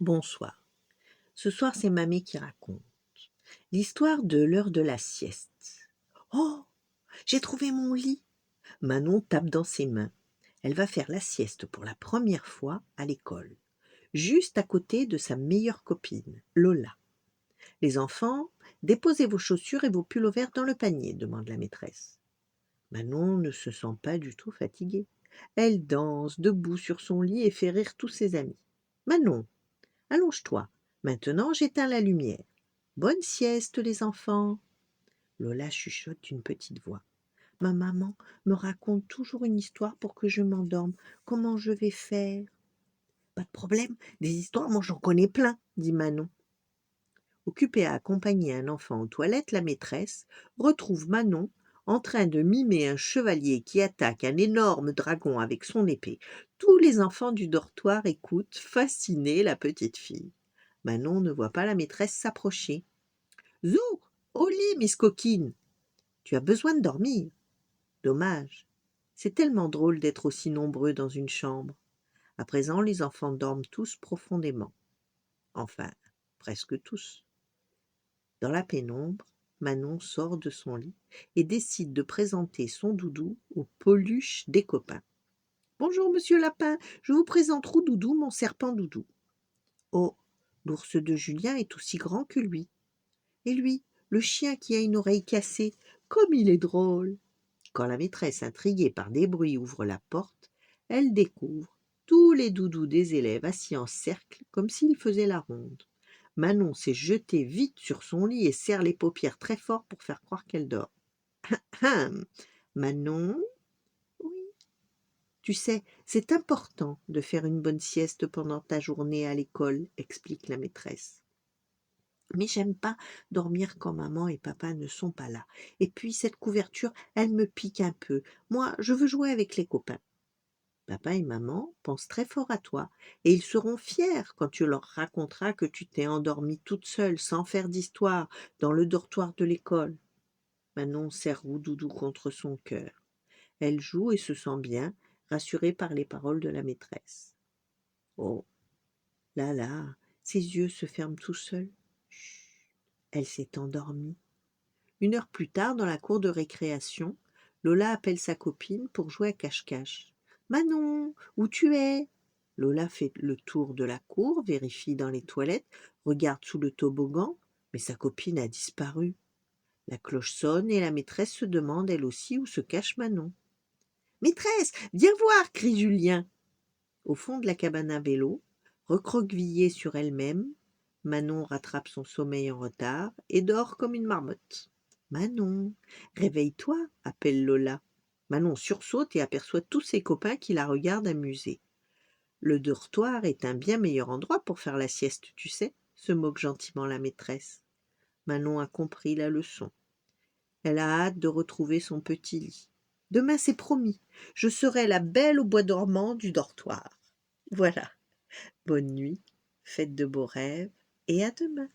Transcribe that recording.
Bonsoir. Ce soir, c'est mamie qui raconte. L'histoire de l'heure de la sieste. Oh, j'ai trouvé mon lit. Manon tape dans ses mains. Elle va faire la sieste pour la première fois à l'école, juste à côté de sa meilleure copine, Lola. Les enfants, déposez vos chaussures et vos pulls verts dans le panier, demande la maîtresse. Manon ne se sent pas du tout fatiguée. Elle danse debout sur son lit et fait rire tous ses amis. Manon, allonge-toi. Maintenant, j'éteins la lumière. Bonne sieste, les enfants. Lola chuchote d'une petite voix. Ma maman me raconte toujours une histoire pour que je m'endorme. Comment je vais faire? Pas de problème, des histoires, moi j'en connais plein, dit Manon. Occupée à accompagner un enfant aux toilettes, la maîtresse retrouve Manon en train de mimer un chevalier qui attaque un énorme dragon avec son épée. Tous les enfants du dortoir écoutent, fascinés, la petite fille. Manon ne voit pas la maîtresse s'approcher. Zou, au lit, Miss Coquine. Tu as besoin de dormir. Dommage. C'est tellement drôle d'être aussi nombreux dans une chambre. À présent, les enfants dorment tous profondément. Enfin, presque tous. Dans la pénombre, Manon sort de son lit et décide de présenter son doudou aux peluches des copains. Bonjour, monsieur Lapin, je vous présente Roudoudou, mon serpent doudou. Oh, l'ours de Julien est aussi grand que lui. Et lui, le chien qui a une oreille cassée, comme il est drôle. Quand la maîtresse, intriguée par des bruits, ouvre la porte, elle découvre tous les doudous des élèves assis en cercle comme s'ils faisaient la ronde. Manon s'est jetée vite sur son lit et serre les paupières très fort pour faire croire qu'elle dort. Hum, Manon? Oui. Tu sais, c'est important de faire une bonne sieste pendant ta journée à l'école, explique la maîtresse. Mais j'aime pas dormir quand maman et papa ne sont pas là. Et puis cette couverture, elle me pique un peu. Moi, je veux jouer avec les copains. Papa et maman pensent très fort à toi, et ils seront fiers quand tu leur raconteras que tu t'es endormie toute seule, sans faire d'histoire, dans le dortoir de l'école. Manon serre Roudoudou contre son cœur. Elle joue et se sent bien, rassurée par les paroles de la maîtresse. Oh, là, ses yeux se ferment tout seuls. Chut, elle s'est endormie. Une heure plus tard, dans la cour de récréation, Lola appelle sa copine pour jouer à cache-cache. Manon, où tu es? Lola fait le tour de la cour, vérifie dans les toilettes, regarde sous le toboggan, mais sa copine a disparu. La cloche sonne et la maîtresse se demande elle aussi où se cache Manon. Maîtresse, viens voir, crie Julien. Au fond de la cabane à vélo, recroquevillée sur elle-même, Manon rattrape son sommeil en retard et dort comme une marmotte. Manon, réveille-toi, appelle Lola. Manon sursaute et aperçoit tous ses copains qui la regardent amusée. Le dortoir est un bien meilleur endroit pour faire la sieste, tu sais, se moque gentiment la maîtresse. Manon a compris la leçon. Elle a hâte de retrouver son petit lit. Demain, c'est promis, je serai la belle au bois dormant du dortoir. Voilà. Bonne nuit, faites de beaux rêves et à demain.